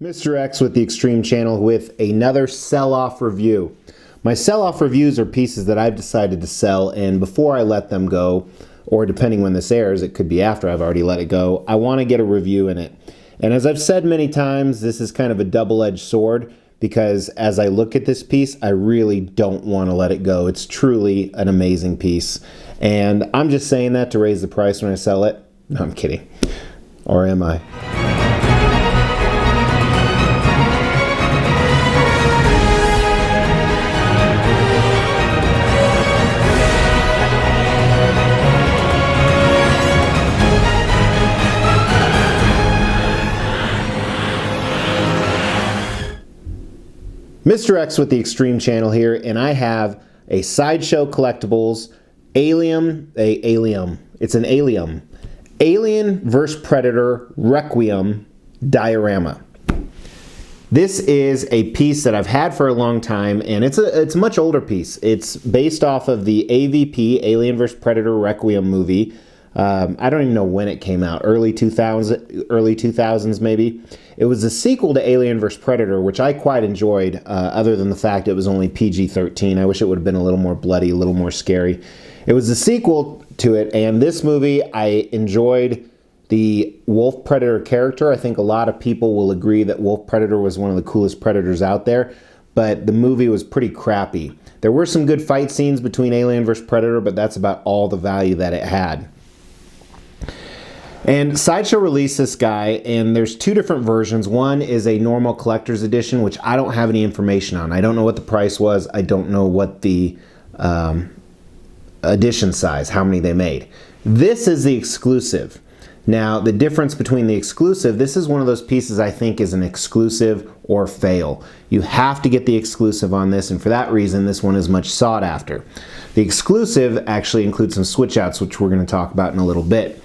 Mr. X with the Extreme channel with another sell-off review. My sell-off reviews are pieces that I've decided to sell, and before I let them go, or depending when this airs, it could be after I've already let it go, I want to get a review in it. And as I've said many times, this is kind of a double-edged sword, because as I look at this piece, I really don't want to let it go. It's truly an amazing piece. And I'm just saying that to raise the price when I sell it. No, I'm kidding. Or am I? Mr. X with the Extreme channel here, and I have a Sideshow Collectibles Alien vs. Predator Requiem Diorama. This is a piece that I've had for a long time, and it's a much older piece. It's based off of the AVP Alien vs. Predator Requiem movie. I don't even know when it came out, early 2000s maybe. It was a sequel to Alien vs. Predator, which I quite enjoyed, other than the fact it was only PG-13. I wish it would have been a little more bloody, a little more scary. It was a sequel to it, and this movie, I enjoyed the Wolf Predator character. I think a lot of people will agree that Wolf Predator was one of the coolest Predators out there, but the movie was pretty crappy. There were some good fight scenes between Alien vs. Predator, but that's about all the value that it had. And Sideshow released this guy, and there's two different versions. One is a normal collector's edition, which I don't have any information on. I don't know what the price was. I don't know what the edition size, how many they made. This is the exclusive. Now, the difference between the exclusive, this is one of those pieces I think is an exclusive or fail. You have to get the exclusive on this, and for that reason, this one is much sought after. The exclusive actually includes some switch outs, which we're going to talk about in a little bit.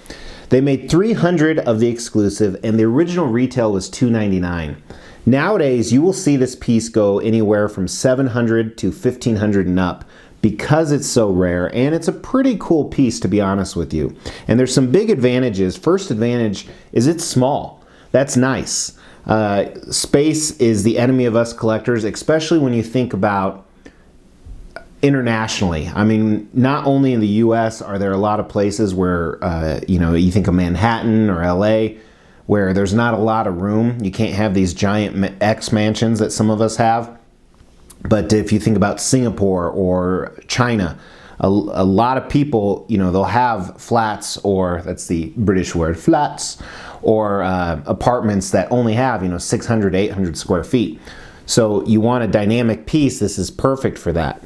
They made 300 of the exclusive, and the original retail was $299. Nowadays, you will see this piece go anywhere from $700 to $1,500 and up because it's so rare, and it's a pretty cool piece, to be honest with you. And there's some big advantages. First advantage is it's small. That's nice. Space is the enemy of us collectors, especially when you think about internationally. I mean, not only in the US are there a lot of places where, you think of Manhattan or LA, where there's not a lot of room. You can't have these giant X mansions that some of us have. But if you think about Singapore or China, a lot of people, they'll have flats, or that's the British word, flats, or apartments that only have, 600, 800 square feet. So you want a dynamic piece. This is perfect for that.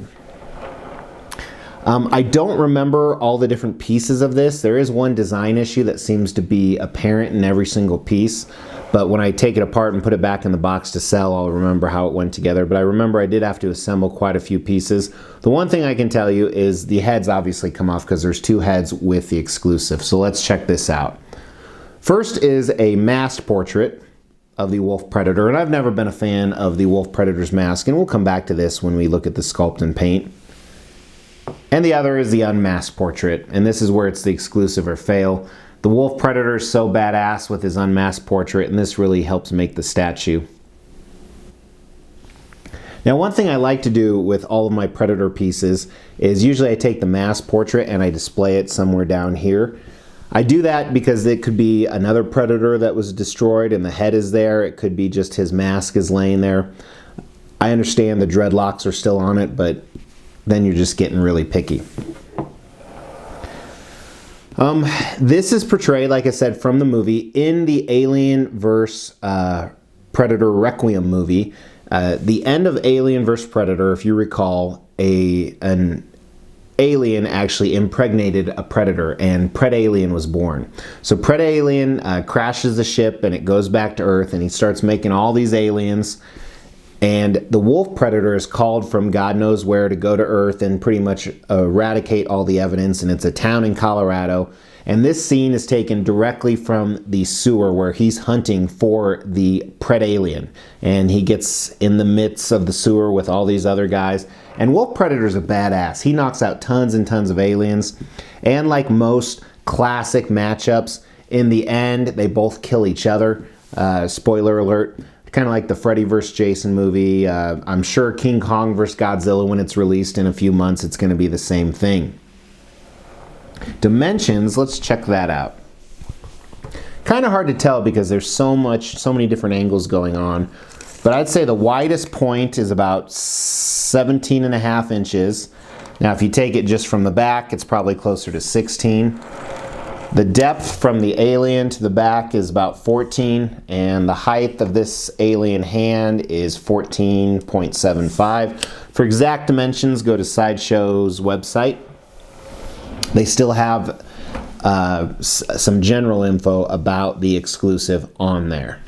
I don't remember all the different pieces of this. There is one design issue that seems to be apparent in every single piece, but when I take it apart and put it back in the box to sell, I'll remember how it went together. But I remember I did have to assemble quite a few pieces. The one thing I can tell you is the heads obviously come off because there's two heads with the exclusive. So let's check this out. First is a masked portrait of the Wolf Predator, and I've never been a fan of the Wolf Predator's mask, and we'll come back to this when we look at the sculpt and paint. And the other is the unmasked portrait, and this is where it's the exclusive or fail. The Wolf Predator is so badass with his unmasked portrait, and this really helps make the statue. Now, one thing I like to do with all of my Predator pieces is usually I take the masked portrait and I display it somewhere down here. I do that because it could be another Predator that was destroyed and the head is there. It could be just his mask is laying there. I understand the dreadlocks are still on it, but then you're just getting really picky. This is portrayed, like I said, from the movie in the Alien vs. Predator Requiem movie. The end of Alien vs. Predator, if you recall, an alien actually impregnated a predator, and Pred-Alien was born. So Pred-Alien crashes the ship, and it goes back to Earth, and he starts making all these aliens. And the Wolf Predator is called from God knows where to go to Earth and pretty much eradicate all the evidence, and it's a town in Colorado. And this scene is taken directly from the sewer where he's hunting for the Pred-Alien. And he gets in the midst of the sewer with all these other guys. And Wolf Predator's a badass. He knocks out tons and tons of aliens. And like most classic matchups, in the end, they both kill each other. Spoiler alert. kind of like the Freddy vs. Jason movie. I'm sure King Kong vs. Godzilla, when it's released in a few months, it's going to be the same thing. Dimensions, let's check that out. Kind of hard to tell because there's so many different angles going on. But I'd say the widest point is about 17.5 inches. Now, if you take it just from the back, it's probably closer to 16. The depth from the alien to the back is about 14, and the height of this alien hand is 14.75. For exact dimensions, go to Sideshow's website. They still have some general info about the exclusive on there.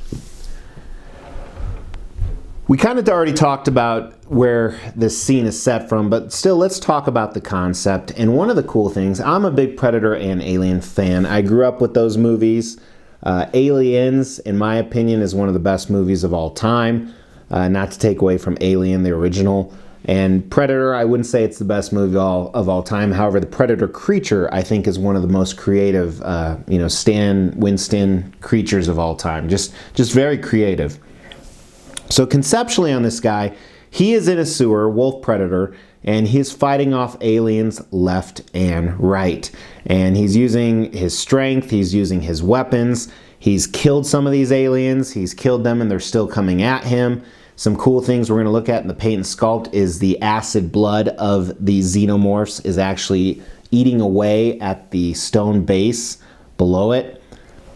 We kind of already talked about where this scene is set from, but still, let's talk about the concept. And one of the cool things, I'm a big Predator and Alien fan. I grew up with those movies. Aliens, in my opinion, is one of the best movies of all time. Not to take away from Alien, the original. And Predator, I wouldn't say it's the best movie of all time. However, the Predator creature, I think, is one of the most creative, Stan Winston creatures of all time. Just very creative. So conceptually on this guy, he is in a sewer, wolf predator, and he's fighting off aliens left and right. And he's using his strength, he's using his weapons, he's killed some of these aliens, he's killed them and they're still coming at him. Some cool things we're going to look at in the paint and sculpt is the acid blood of the xenomorphs is actually eating away at the stone base below it.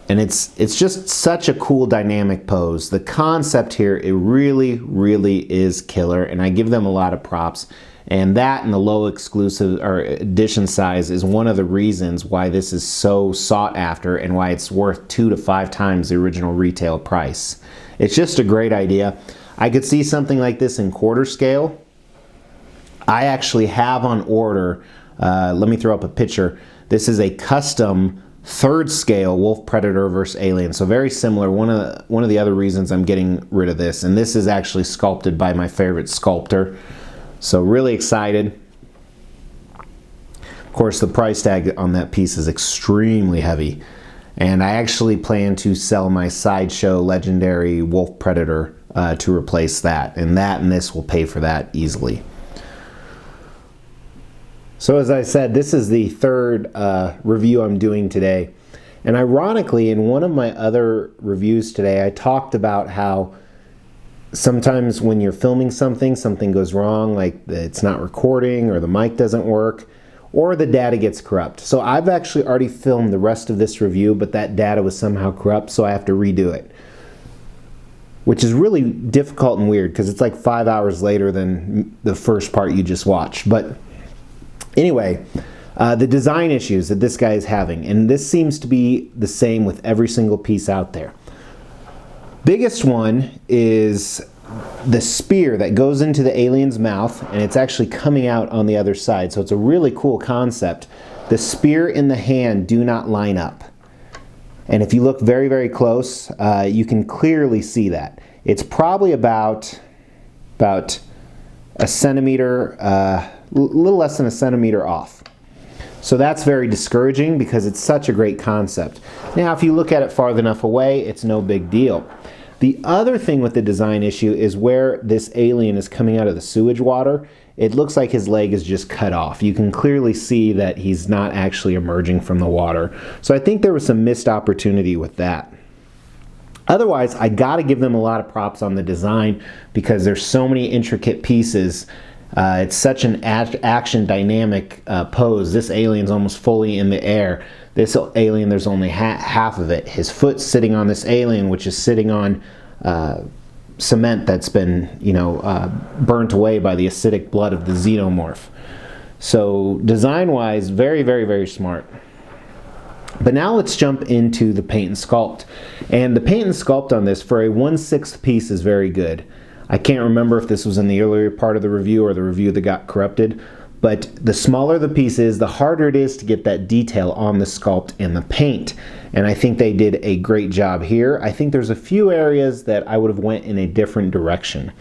And it's just such a cool dynamic pose. The concept here, it really, really is killer, and I give them a lot of props. And that and the low exclusive or edition size is one of the reasons why this is so sought after and why it's worth 2 to 5 times the original retail price. It's just a great idea. I could see something like this in quarter scale. I actually have on order, let me throw up a picture. This is a custom 3rd scale wolf predator versus alien, so very similar. One of the other reasons I'm getting rid of this, and this is actually sculpted by my favorite sculptor, so really excited. Of course, the price tag on that piece is extremely heavy, and I actually plan to sell my Sideshow legendary wolf predator to replace that, and this will pay for that easily. So as I said, this is the 3rd review I'm doing today. And ironically, in one of my other reviews today, I talked about how sometimes when you're filming something goes wrong, like it's not recording or the mic doesn't work or the data gets corrupt. So I've actually already filmed the rest of this review, but that data was somehow corrupt, so I have to redo it. Which is really difficult and weird because it's like 5 hours later than the first part you just watched. But anyway, the design issues that this guy is having, and this seems to be the same with every single piece out there. Biggest one is the spear that goes into the alien's mouth, and it's actually coming out on the other side, so it's a really cool concept. The spear in the hand do not line up. And if you look very, very close, you can clearly see that. It's probably about a centimeter, little less than a centimeter off. So that's very discouraging because it's such a great concept. Now, if you look at it far enough away, it's no big deal. The other thing with the design issue is where this alien is coming out of the sewage water. It looks like his leg is just cut off. You can clearly see that he's not actually emerging from the water. So I think there was some missed opportunity with that. Otherwise, I gotta give them a lot of props on the design because there's so many intricate pieces. It's such an action dynamic pose. This alien's almost fully in the air. This alien, there's only half of it. His foot's sitting on this alien, which is sitting on cement that's been, burnt away by the acidic blood of the xenomorph. So design-wise, very, very, very smart. But now let's jump into the paint and sculpt. And the paint and sculpt on this for a 1/6 piece is very good. I can't remember if this was in the earlier part of the review or the review that got corrupted, but the smaller the piece is, the harder it is to get that detail on the sculpt in the paint. And I think they did a great job here. I think there's a few areas that I would have went in a different direction.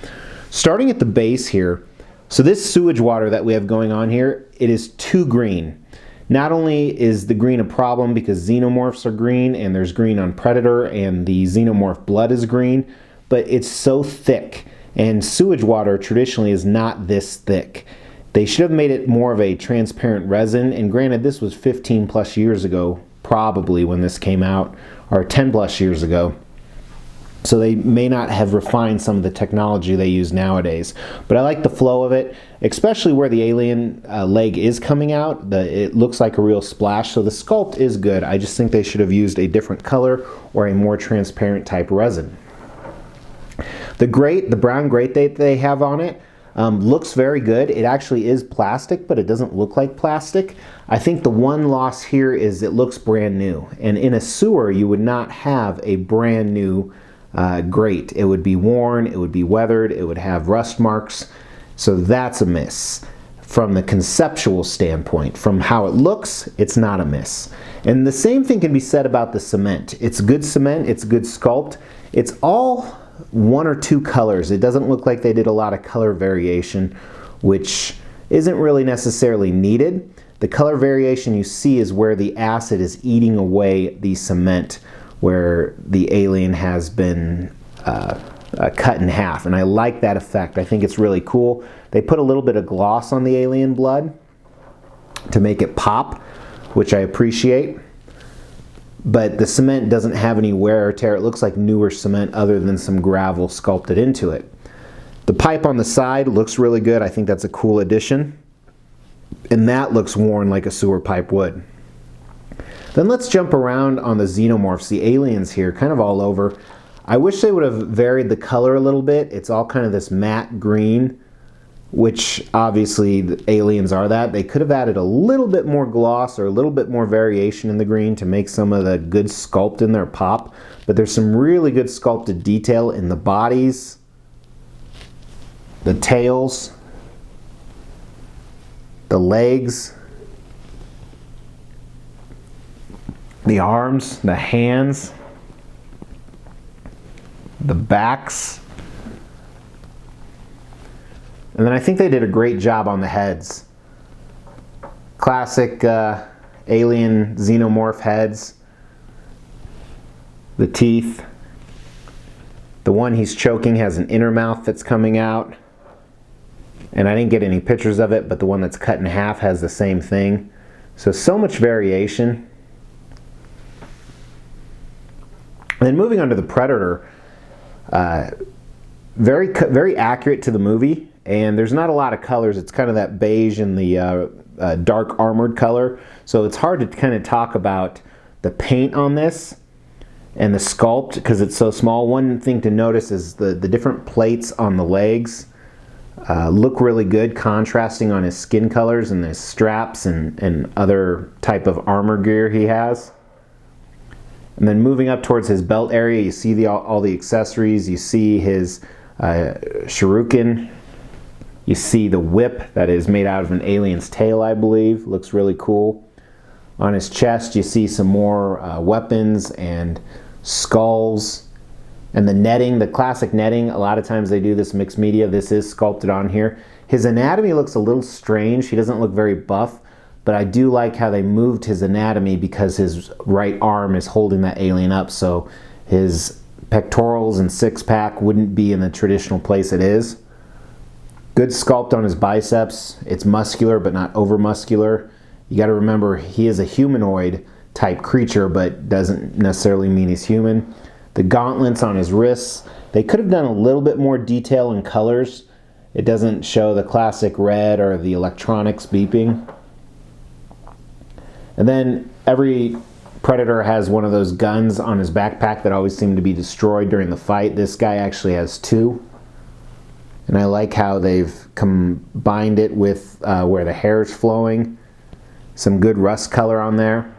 Starting at the base here, so this sewage water that we have going on here, it is too green. Not only is the green a problem because xenomorphs are green and there's green on Predator and the xenomorph blood is green, but it's so thick. And sewage water traditionally is not this thick. They should have made it more of a transparent resin, and granted, this was 15 plus years ago, probably, when this came out, or 10 plus years ago. So they may not have refined some of the technology they use nowadays. But I like the flow of it, especially where the alien leg is coming out. It looks like a real splash, so the sculpt is good. I just think they should have used a different color or a more transparent type resin. The brown grate that they have on it looks very good. It actually is plastic, but it doesn't look like plastic. I think the one loss here is it looks brand new. And in a sewer, you would not have a brand new grate. It would be worn, it would be weathered, it would have rust marks. So that's a miss. From the conceptual standpoint, from how it looks, it's not a miss. And the same thing can be said about the cement. It's good cement, it's good sculpt. It's all one or two colors. It doesn't look like they did a lot of color variation, which isn't really necessarily needed. The color variation you see is where the acid is eating away the cement, where the alien has been cut in half. And I like that effect. I think it's really cool. They put a little bit of gloss on the alien blood to make it pop, which I appreciate. But the cement doesn't have any wear or tear. It looks like newer cement other than some gravel sculpted into it. The pipe on the side looks really good. I think that's a cool addition. And that looks worn like a sewer pipe would. Then let's jump around on the xenomorphs, the aliens here, kind of all over. I wish they would have varied the color a little bit. It's all kind of this matte green, which obviously the aliens are that. They could have added a little bit more gloss or a little bit more variation in the green to make some of the good sculpt in their pop. But there's some really good sculpted detail in the bodies, the tails, the legs, the arms, the hands, the backs. And then I think they did a great job on the heads. Classic alien xenomorph heads. The teeth. The one he's choking has an inner mouth that's coming out. And I didn't get any pictures of it, but the one that's cut in half has the same thing. So much variation. And then moving on to the Predator, very accurate to the movie, and there's not a lot of colors. It's kind of that beige and the dark armored color, so it's hard to kind of talk about the paint on this and the sculpt because it's so small. One thing to notice is the different plates on the legs look really good, contrasting on his skin colors and his straps and other type of armor gear he has. And then moving up towards his belt area, you see all the accessories. You see his shuriken. You see the whip that is made out of an alien's tail, I believe. Looks really cool. On his chest, you see some more weapons and skulls. And the netting, the classic netting, a lot of times they do this mixed media. This is sculpted on here. His anatomy looks a little strange. He doesn't look very buff. But I do like how they moved his anatomy because his right arm is holding that alien up, so his pectorals and six-pack wouldn't be in the traditional place it is. Good sculpt on his biceps. It's muscular but not over-muscular. You got to remember he is a humanoid type creature but doesn't necessarily mean he's human. The gauntlets on his wrists, they could have done a little bit more detail and colors. It doesn't show the classic red or the electronics beeping. And then every Predator has one of those guns on his backpack that always seem to be destroyed during the fight. This guy actually has two. And I like how they've combined it with where the hair is flowing. Some good rust color on there.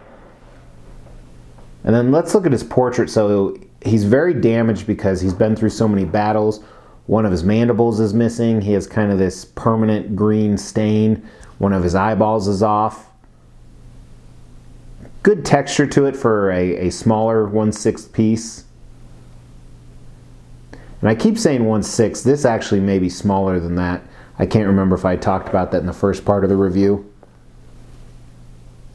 And then let's look at his portrait. So he's very damaged because he's been through so many battles. One of his mandibles is missing. He has kind of this permanent green stain. One of his eyeballs is off. Good texture to it for a smaller 1/6 piece. And I keep saying 1/6. This actually may be smaller than that. I can't remember if I talked about that in the first part of the review.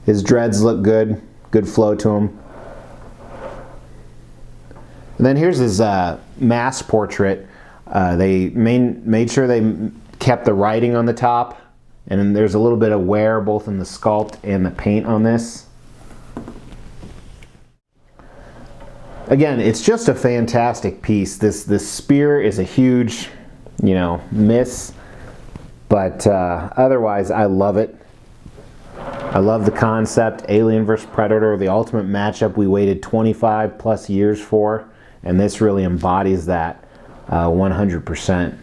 His dreads look good. Good flow to him. And then here's his mass portrait. They made sure they kept the writing on the top, and then there's a little bit of wear both in the sculpt and the paint on this. Again, it's just a fantastic piece. This spear is a huge, you know, miss, but otherwise I love it. I love the concept. Alien vs. Predator, the ultimate matchup we waited 25 plus years for, and this really embodies that 100%.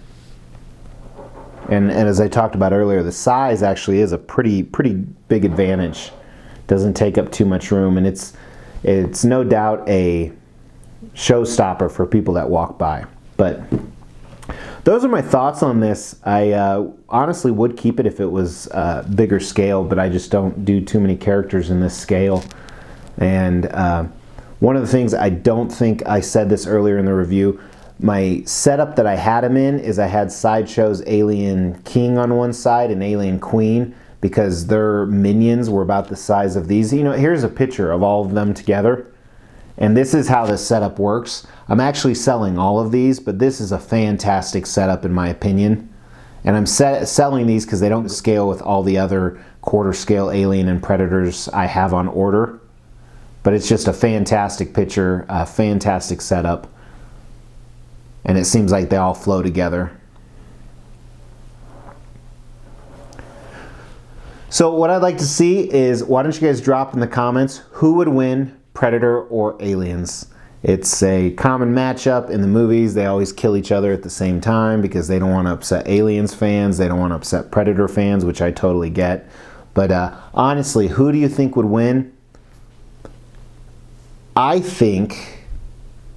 And as I talked about earlier, the size actually is a pretty big advantage. Doesn't take up too much room, and it's no doubt a showstopper for people that walk by. But those are my thoughts on this. I honestly would keep it if it was bigger scale, but I just don't do too many characters in this scale. And one of the things, I don't think I said this earlier in the review, my setup that I had him in is I had Sideshow's Alien King on one side and Alien Queen, because their minions were about the size of these. You know, here's a picture of all of them together. And this is how this setup works. I'm actually selling all of these, but this is a fantastic setup in my opinion. And I'm selling these because they don't scale with all the other quarter scale Alien and Predators I have on order. But it's just a fantastic picture, a fantastic setup. And it seems like they all flow together. So what I'd like to see is, why don't you guys drop in the comments who would win, Predator or Aliens? It's a common matchup in the movies. They always kill each other at the same time because they don't want to upset Aliens fans. They don't want to upset Predator fans, which I totally get. But honestly, who do you think would win? I think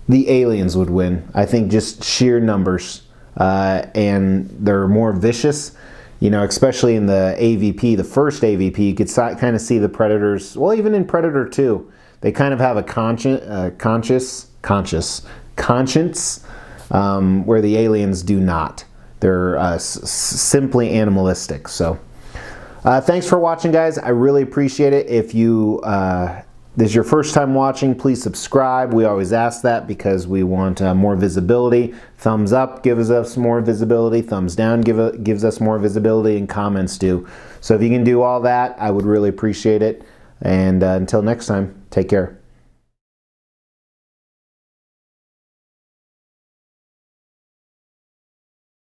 the Aliens would win. I think just sheer numbers. And they're more vicious. You know, especially in the AVP, the first AVP, you could kind of see the Predators. Well, even in Predator 2. They kind of have a conscience, where the aliens do not. They're simply animalistic. So, thanks for watching, guys. I really appreciate it. If you this is your first time watching, please subscribe. We always ask that because we want more visibility. Thumbs up gives us more visibility. Thumbs down gives us more visibility, and comments do. So if you can do all that, I would really appreciate it. And until next time, take care.